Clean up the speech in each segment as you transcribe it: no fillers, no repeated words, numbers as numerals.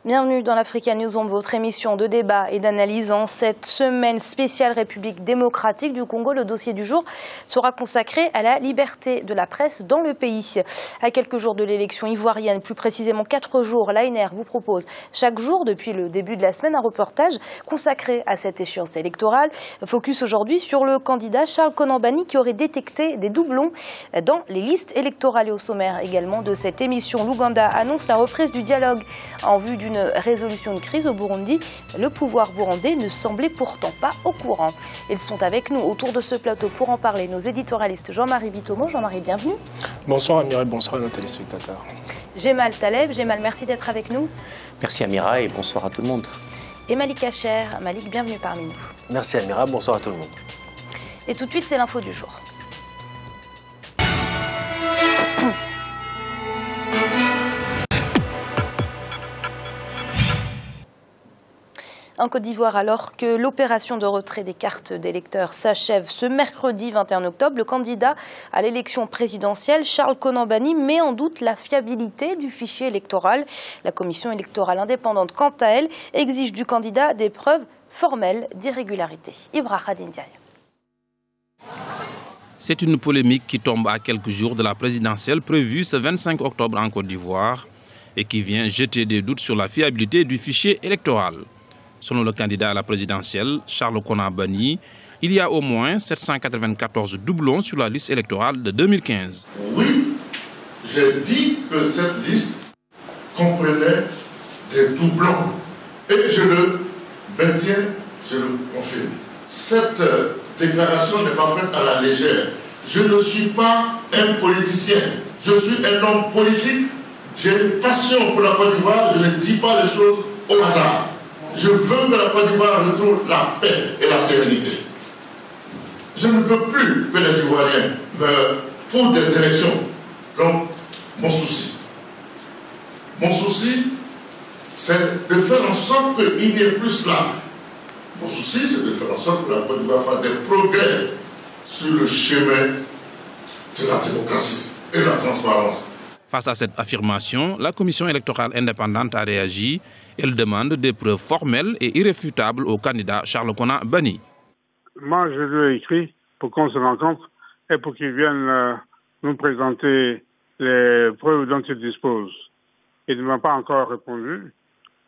Bienvenue dans l'Africa Newsroom, votre émission de débat et d'analyse en cette semaine spéciale République démocratique du Congo. Le dossier du jour sera consacré à la liberté de la presse dans le pays. À quelques jours de l'élection ivoirienne, plus précisément 4 jours, l'ANR vous propose chaque jour depuis le début de la semaine un reportage consacré à cette échéance électorale. Focus aujourd'hui sur le candidat Charles Konan Banny qui aurait détecté des doublons dans les listes électorales. Et au sommaire également de cette émission, l'Ouganda annonce la reprise du dialogue en vue d'une résolution de crise au Burundi. Le pouvoir burundais ne semblait pourtant pas au courant. Ils sont avec nous autour de ce plateau pour en parler. Nos éditorialistes Jean-Marie Bitomo. Jean-Marie, bienvenue. Bonsoir Amira, bonsoir à nos téléspectateurs. Jemal Taleb. Jemal, merci d'être avec nous. Merci Amira et bonsoir à tout le monde. Et Malik Hacher. Malik, bienvenue parmi nous. Merci Amira, bonsoir à tout le monde. Et tout de suite, c'est l'info du jour. En Côte d'Ivoire, alors que l'opération de retrait des cartes d'électeurs s'achève ce mercredi 21 octobre, le candidat à l'élection présidentielle, Charles Konan Banny, met en doute la fiabilité du fichier électoral. La commission électorale indépendante, quant à elle, exige du candidat des preuves formelles d'irrégularité. Ibrahim Ndiaye. C'est une polémique qui tombe à quelques jours de la présidentielle prévue ce 25 octobre en Côte d'Ivoire et qui vient jeter des doutes sur la fiabilité du fichier électoral. Selon le candidat à la présidentielle, Charles Konan Banny, il y a au moins 794 doublons sur la liste électorale de 2015. Oui, j'ai dit que cette liste comprenait des doublons. Et je le maintiens, je le confirme. Cette déclaration n'est pas faite à la légère. Je ne suis pas un politicien. Je suis un homme politique. J'ai une passion pour la Côte d'Ivoire. Je ne dis pas les choses au hasard. Je veux que la Côte d'Ivoire retrouve la paix et la sérénité. Je ne veux plus que les Ivoiriens meurent pour des élections. Donc, mon souci, c'est de faire en sorte qu'il n'y ait plus cela. Mon souci, c'est de faire en sorte que la Côte d'Ivoire fasse des progrès sur le chemin de la démocratie et de la transparence. Face à cette affirmation, la commission électorale indépendante a réagi. Elle demande des preuves formelles et irréfutables au candidat Charles Konan Banny. Moi, je lui ai écrit pour qu'on se rencontre et pour qu'il vienne nous présenter les preuves dont il dispose. Il ne m'a pas encore répondu,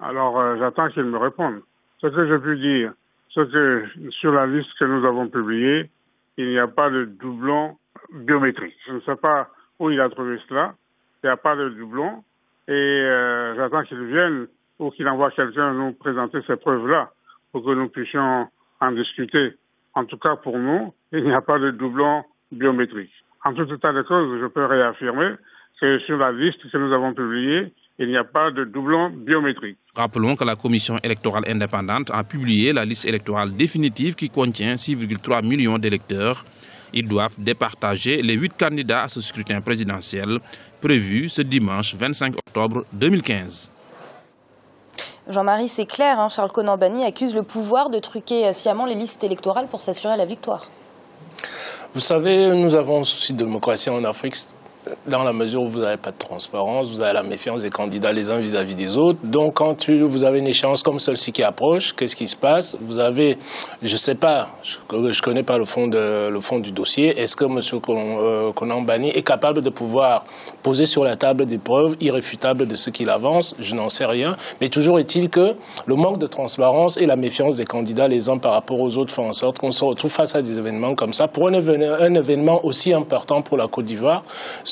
alors j'attends qu'il me réponde. Ce que je puis dire, c'est que sur la liste que nous avons publiée, il n'y a pas de doublon biométrique. Je ne sais pas où il a trouvé cela. Il n'y a pas de doublon et j'attends qu'il vienne ou qu'il envoie quelqu'un nous présenter ces preuves-là pour que nous puissions en discuter. En tout cas, pour nous, il n'y a pas de doublon biométrique. En tout état de cause, je peux réaffirmer que sur la liste que nous avons publiée, il n'y a pas de doublon biométrique. Rappelons que la commission électorale indépendante a publié la liste électorale définitive qui contient 6,3 millions d'électeurs. Ils doivent départager les 8 candidats à ce scrutin présidentiel prévu ce dimanche 25 octobre 2015. Jean-Marie, c'est clair, hein, Charles Konan Banny accuse le pouvoir de truquer sciemment les listes électorales pour s'assurer la victoire. Vous savez, nous avons un souci de démocratie en Afrique. Dans la mesure où vous n'avez pas de transparence, vous avez la méfiance des candidats les uns vis-à-vis des autres. Donc, quand vous avez une échéance comme celle-ci qui approche, qu'est-ce qui se passe? Vous avez, je ne sais pas, je ne connais pas le fond du dossier. Est-ce que M. Konan Banny est capable de pouvoir poser sur la table des preuves irréfutables de ce qu'il avance? Je n'en sais rien. Mais toujours est-il que le manque de transparence et la méfiance des candidats les uns par rapport aux autres font en sorte qu'on se retrouve face à des événements comme ça. Pour un événement aussi important pour la Côte d'Ivoire,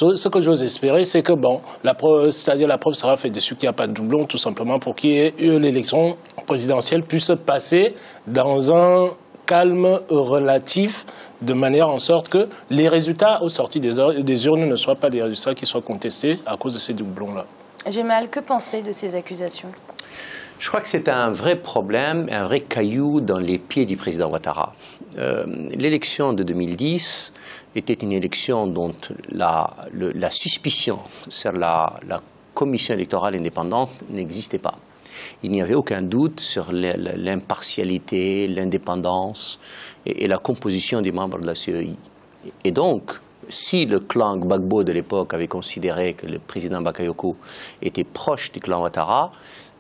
ce que j'ose espérer, c'est que, bon, la preuve sera faite dessus qu'il n'y a pas de doublon, tout simplement pour qu'il y ait l'élection présidentielle puisse passer dans un calme relatif, de manière en sorte que les résultats au sorti des urnes ne soient pas des résultats qui soient contestés à cause de ces doublons-là. Jemal, que penser de ces accusations? Je crois que c'est un vrai problème, un vrai caillou dans les pieds du président Ouattara. L'élection de 2010 était une élection dont la suspicion sur la commission électorale indépendante n'existait pas. Il n'y avait aucun doute sur l'impartialité, l'indépendance et la composition des membres de la CEI. Et donc, si le clan Gbagbo de l'époque avait considéré que le président Bakayoko était proche du clan Ouattara,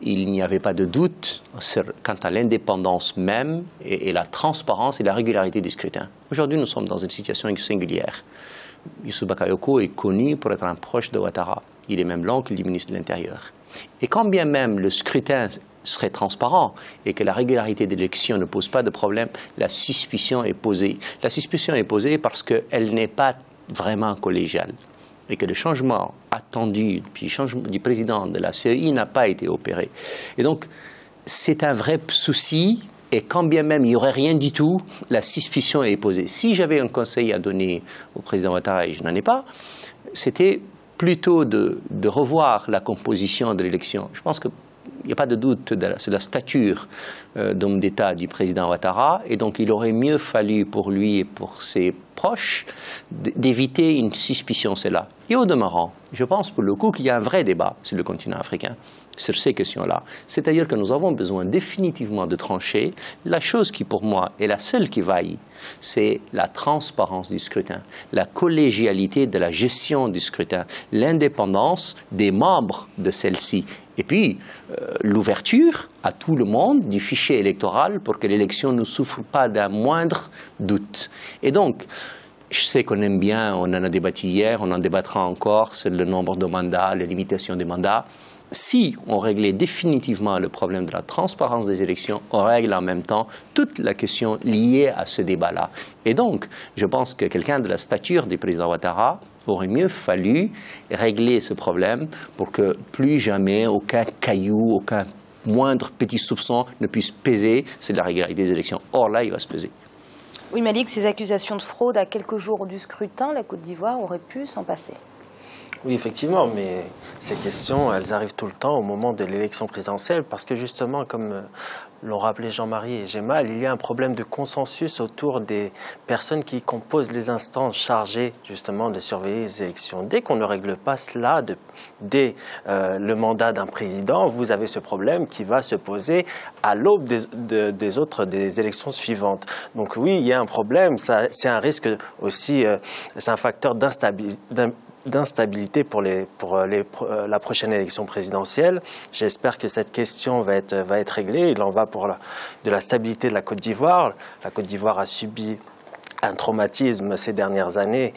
il n'y avait pas de doute quant à l'indépendance même et la transparence et la régularité du scrutin. Aujourd'hui, nous sommes dans une situation singulière. Youssou Bakayoko est connu pour être un proche de Ouattara. Il est même l'oncle du ministre de l'Intérieur. Et quand bien même le scrutin serait transparent et que la régularité de l'élection ne pose pas de problème, la suspicion est posée. La suspicion est posée parce qu'elle n'est pas vraiment collégiale et que le changement attendu du président de la CEI n'a pas été opéré. Et donc, c'est un vrai souci. Et quand bien même il n'y aurait rien du tout, la suspicion est posée. Si j'avais un conseil à donner au président Ouattara, et je n'en ai pas, c'était plutôt de revoir la composition de l'élection. Je pense qu'il n'y a pas de doute sur la stature d'homme d'État du président Ouattara, et donc il aurait mieux fallu pour lui et pour ses proches d'éviter une suspicion, c'est là. Et au demeurant, je pense pour le coup qu'il y a un vrai débat sur le continent africain sur ces questions-là. C'est-à-dire que nous avons besoin définitivement de trancher. La chose qui, pour moi, est la seule qui vaille, c'est la transparence du scrutin, la collégialité de la gestion du scrutin, l'indépendance des membres de celle-ci. Et puis, l'ouverture à tout le monde du fichier électoral pour que l'élection ne souffre pas d'un moindre doute. Et donc, je sais qu'on aime bien, on en a débattu hier, on en débattra encore sur le nombre de mandats, les limitations des mandats. Si on réglait définitivement le problème de la transparence des élections, on règle en même temps toute la question liée à ce débat-là. Et donc, je pense que quelqu'un de la stature du président Ouattara aurait mieux fallu régler ce problème pour que plus jamais aucun caillou, aucun moindre petit soupçon ne puisse peser sur la régularité des élections. Or là, il va se peser. Oui, Malik, ces accusations de fraude à quelques jours du scrutin, la Côte d'Ivoire aurait pu s'en passer. Oui, effectivement, mais ces questions, elles arrivent tout le temps au moment de l'élection présidentielle parce que justement, comme l'ont rappelé Jean-Marie et Gemma, il y a un problème de consensus autour des personnes qui composent les instances chargées justement de surveiller les élections. Dès qu'on ne règle pas cela, dès le mandat d'un président, vous avez ce problème qui va se poser à l'aube des élections suivantes. Donc oui, il y a un problème, c'est un risque aussi, c'est un facteur d'instabilité pour la prochaine élection présidentielle. J'espère que cette question va être réglée. Il en va de la stabilité de la Côte d'Ivoire. La Côte d'Ivoire a subi un traumatisme ces dernières années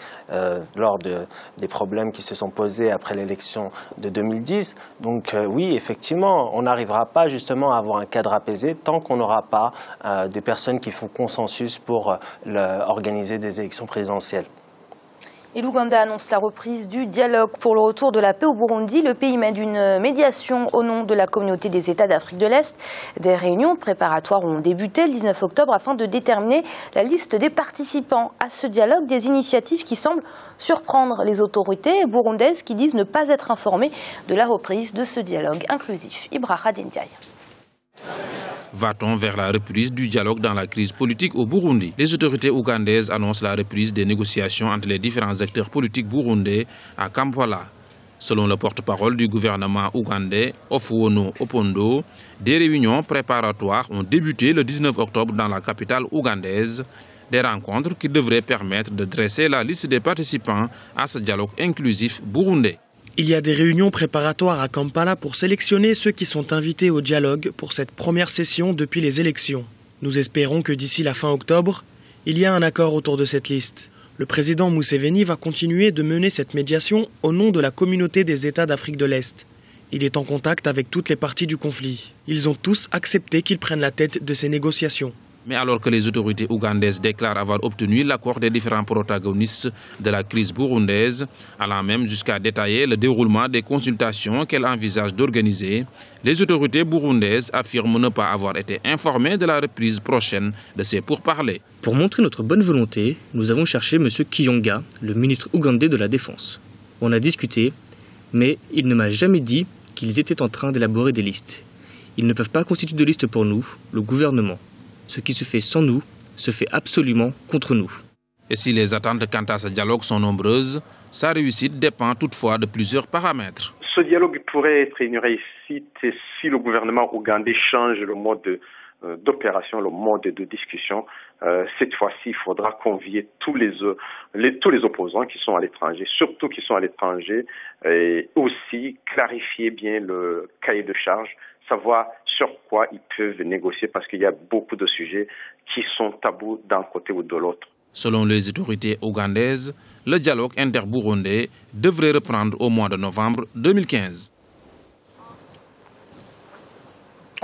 lors des problèmes qui se sont posés après l'élection de 2010. Donc oui, effectivement, on n'arrivera pas justement à avoir un cadre apaisé tant qu'on n'aura pas des personnes qui font consensus pour organiser des élections présidentielles. Et l'Ouganda annonce la reprise du dialogue pour le retour de la paix au Burundi. Le pays mène une médiation au nom de la communauté des États d'Afrique de l'Est. Des réunions préparatoires ont débuté le 19 octobre afin de déterminer la liste des participants à ce dialogue. Des initiatives qui semblent surprendre les autorités burundaises qui disent ne pas être informées de la reprise de ce dialogue inclusif. Ibrahima Ndiaye. Va-t-on vers la reprise du dialogue dans la crise politique au Burundi? Les autorités ougandaises annoncent la reprise des négociations entre les différents acteurs politiques burundais à Kampala. Selon le porte-parole du gouvernement ougandais, Ofuono Opondo, des réunions préparatoires ont débuté le 19 octobre dans la capitale ougandaise. Des rencontres qui devraient permettre de dresser la liste des participants à ce dialogue inclusif burundais. Il y a des réunions préparatoires à Kampala pour sélectionner ceux qui sont invités au dialogue pour cette première session depuis les élections. Nous espérons que d'ici la fin octobre, il y a un accord autour de cette liste. Le président Museveni va continuer de mener cette médiation au nom de la communauté des États d'Afrique de l'Est. Il est en contact avec toutes les parties du conflit. Ils ont tous accepté qu'il prenne la tête de ces négociations. Mais alors que les autorités ougandaises déclarent avoir obtenu l'accord des différents protagonistes de la crise burundaise, allant même jusqu'à détailler le déroulement des consultations qu'elles envisagent d'organiser, les autorités burundaises affirment ne pas avoir été informées de la reprise prochaine de ces pourparlers. Pour montrer notre bonne volonté, nous avons cherché M. Kiyonga, le ministre ougandais de la Défense. On a discuté, mais il ne m'a jamais dit qu'ils étaient en train d'élaborer des listes. Ils ne peuvent pas constituer de liste pour nous, le gouvernement. Ce qui se fait sans nous se fait absolument contre nous. Et si les attentes quant à ce dialogue sont nombreuses, sa réussite dépend toutefois de plusieurs paramètres. Ce dialogue pourrait être une réussite si le gouvernement ougandais change le mode d'opération, le mode de discussion. Cette fois-ci, il faudra convier tous les opposants qui sont à l'étranger, surtout qui sont à l'étranger, et aussi clarifier bien le cahier de charge, savoir sur quoi ils peuvent négocier parce qu'il y a beaucoup de sujets qui sont tabous d'un côté ou de l'autre. Selon les autorités ougandaises, le dialogue inter-burundais devrait reprendre au mois de novembre 2015.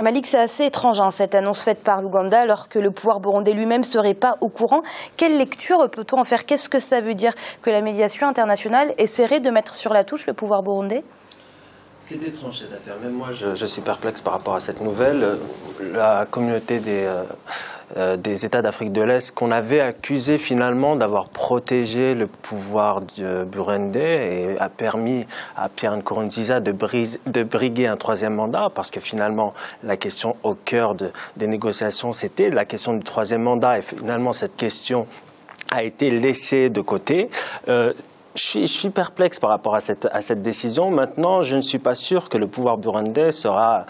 Malik, c'est assez étrange cette annonce faite par l'Ouganda alors que le pouvoir burundais lui-même ne serait pas au courant. Quelle lecture peut-on en faire? Qu'est-ce que ça veut dire que la médiation internationale essaierait de mettre sur la touche le pouvoir burundais? C'est étrange cette affaire. Même moi, je suis perplexe par rapport à cette nouvelle. La communauté des États d'Afrique de l'Est qu'on avait accusé finalement d'avoir protégé le pouvoir burundais et a permis à Pierre Nkurunziza de briguer un troisième mandat parce que finalement la question au cœur des négociations c'était la question du troisième mandat et finalement cette question a été laissée de côté. Je suis perplexe par rapport à cette décision. Maintenant, je ne suis pas sûr que le pouvoir burundais sera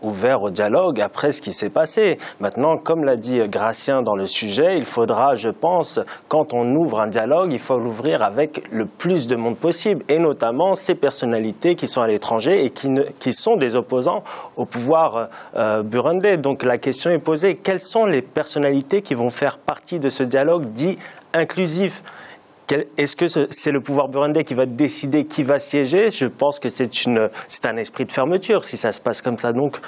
ouvert au dialogue après ce qui s'est passé. Maintenant, comme l'a dit Gratien dans le sujet, il faudra, je pense, quand on ouvre un dialogue, il faut l'ouvrir avec le plus de monde possible, et notamment ces personnalités qui sont à l'étranger et qui sont des opposants au pouvoir burundais. Donc la question est posée, quelles sont les personnalités qui vont faire partie de ce dialogue dit inclusif ? Est-ce que c'est le pouvoir burundais qui va décider qui va siéger? Je pense que c'est un esprit de fermeture si ça se passe comme ça. Donc,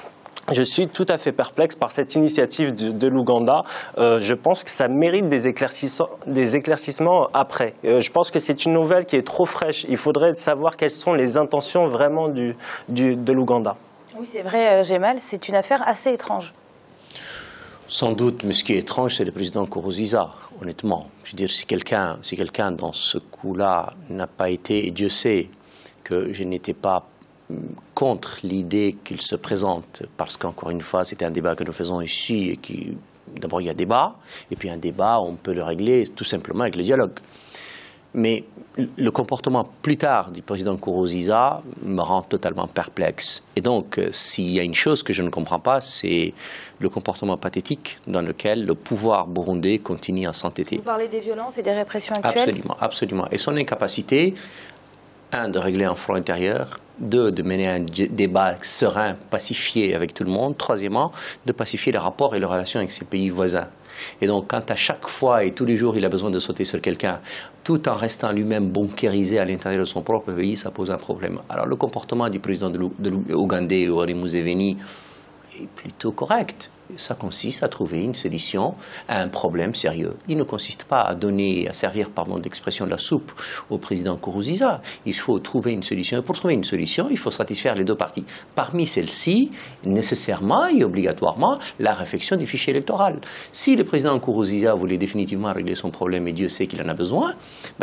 je suis tout à fait perplexe par cette initiative de l'Ouganda. Je pense que ça mérite des éclaircissements après. Je pense que c'est une nouvelle qui est trop fraîche. Il faudrait savoir quelles sont les intentions vraiment de l'Ouganda. Oui, c'est vrai, Gemal, c'est une affaire assez étrange. Sans doute, mais ce qui est étrange, c'est le président Nkurunziza, honnêtement. Je veux dire, si quelqu'un dans ce coup-là n'a pas été, et Dieu sait que je n'étais pas contre l'idée qu'il se présente, parce qu'encore une fois, c'était un débat que nous faisons ici, et qui, d'abord, il y a débat, et puis un débat, on peut le régler tout simplement avec le dialogue. Mais le comportement plus tard du président Nkurunziza me rend totalement perplexe. Et donc, s'il y a une chose que je ne comprends pas, c'est le comportement pathétique dans lequel le pouvoir burundais continue à s'entêter. Vous parlez des violences et des répressions actuelles? Absolument, absolument. Et son incapacité, de régler un front intérieur, de mener un débat serein, pacifié avec tout le monde, troisièmement, de pacifier les rapports et les relations avec ses pays voisins. Et donc, quand à chaque fois et tous les jours, il a besoin de sauter sur quelqu'un, tout en restant lui-même bunkérisé à l'intérieur de son propre pays, ça pose un problème. Alors, le comportement du président de l'Ouganda, Yoweri Museveni, est plutôt correct. Ça consiste à trouver une solution à un problème sérieux. Il ne consiste pas à servir, pardon, l'expression de la soupe au président Nkurunziza. Il faut trouver une solution. Et pour trouver une solution, il faut satisfaire les deux parties. Parmi celles-ci, nécessairement et obligatoirement, la réfection du fichier électoral. Si le président Nkurunziza voulait définitivement régler son problème, et Dieu sait qu'il en a besoin,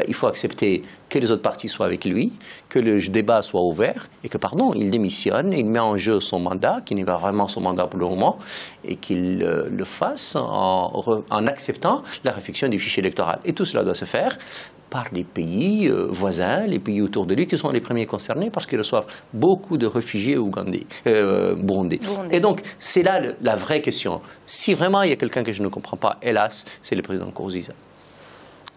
il faut accepter que les autres parties soient avec lui, que le débat soit ouvert, et que, il démissionne, il met en jeu son mandat, qui n'est pas vraiment son mandat pour le moment, et qu'il le fasse en acceptant la réfection du fichier électoral. Et tout cela doit se faire par les pays voisins, les pays autour de lui, qui sont les premiers concernés parce qu'ils reçoivent beaucoup de réfugiés burundais. Et donc, c'est là la vraie question. Si vraiment il y a quelqu'un que je ne comprends pas, hélas, c'est le président Nkurunziza.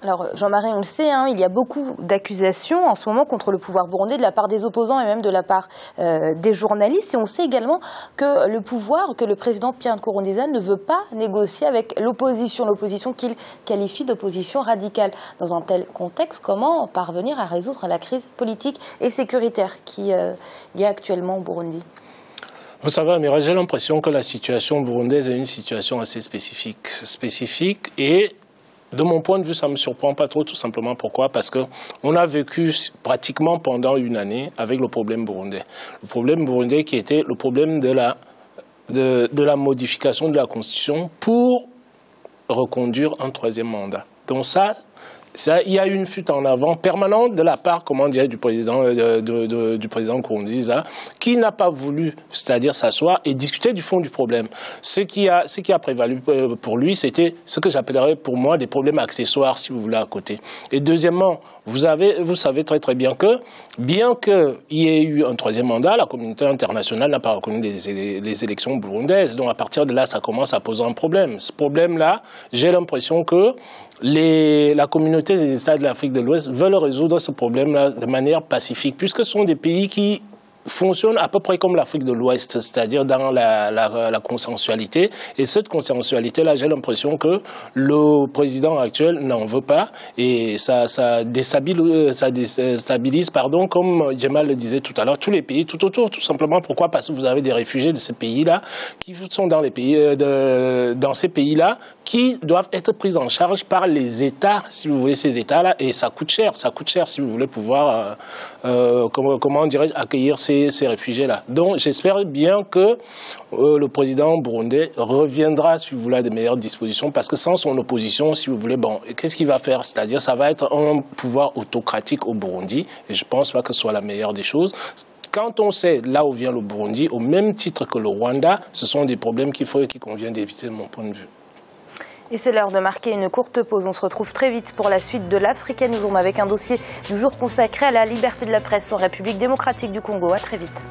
Alors, Jean-Marie, on le sait, il y a beaucoup d'accusations en ce moment contre le pouvoir burundais de la part des opposants et même de la part des journalistes. Et on sait également que le président Pierre Nkurunziza ne veut pas négocier avec l'opposition qu'il qualifie d'opposition radicale. Dans un tel contexte, comment parvenir à résoudre la crise politique et sécuritaire qu'il y a actuellement au Burundi ? Vous savez, Amira, j'ai l'impression que la situation burundaise est une situation assez spécifique et de mon point de vue, ça ne me surprend pas trop, tout simplement. Pourquoi? Parce qu'on a vécu pratiquement pendant une année avec le problème burundais. Le problème burundais qui était le problème de la modification de la Constitution pour reconduire un troisième mandat. Donc il y a eu une fuite en avant permanente de la part, du président Nkurunziza, qui n'a pas voulu, c'est-à-dire s'asseoir et discuter du fond du problème. Ce qui a prévalu pour lui, c'était ce que j'appellerais pour moi des problèmes accessoires, si vous voulez, à côté. Et deuxièmement, vous savez très très bien qu'il y ait eu un troisième mandat, la communauté internationale n'a pas reconnu les élections burundaises. Donc à partir de là, ça commence à poser un problème. Ce problème-là, j'ai l'impression que la communauté des États de l'Afrique de l'Ouest veulent résoudre ce problème-là de manière pacifique, puisque ce sont des pays qui fonctionne à peu près comme l'Afrique de l'Ouest, c'est-à-dire dans la consensualité. Et cette consensualité-là, j'ai l'impression que le président actuel n'en veut pas. Et ça déstabilise, comme Djemal le disait tout à l'heure, tous les pays tout autour, tout simplement. Pourquoi? Parce que vous avez des réfugiés de ces pays-là qui sont dans ces pays-là qui doivent être pris en charge par les États, si vous voulez, ces États-là. Et ça coûte cher si vous voulez pouvoir, comment dirais-je, accueillir ces réfugiés-là. Donc j'espère bien que le président burundais reviendra, si vous voulez, à de meilleures dispositions, parce que sans son opposition, si vous voulez, qu'est-ce qu'il va faire? C'est-à-dire ça va être un pouvoir autocratique au Burundi, et je ne pense pas que ce soit la meilleure des choses. Quand on sait là où vient le Burundi, au même titre que le Rwanda, ce sont des problèmes qu'il convient d'éviter de mon point de vue. Et c'est l'heure de marquer une courte pause. On se retrouve très vite pour la suite de l'Africa Newsroom avec un dossier du jour consacré à la liberté de la presse en République démocratique du Congo. À très vite.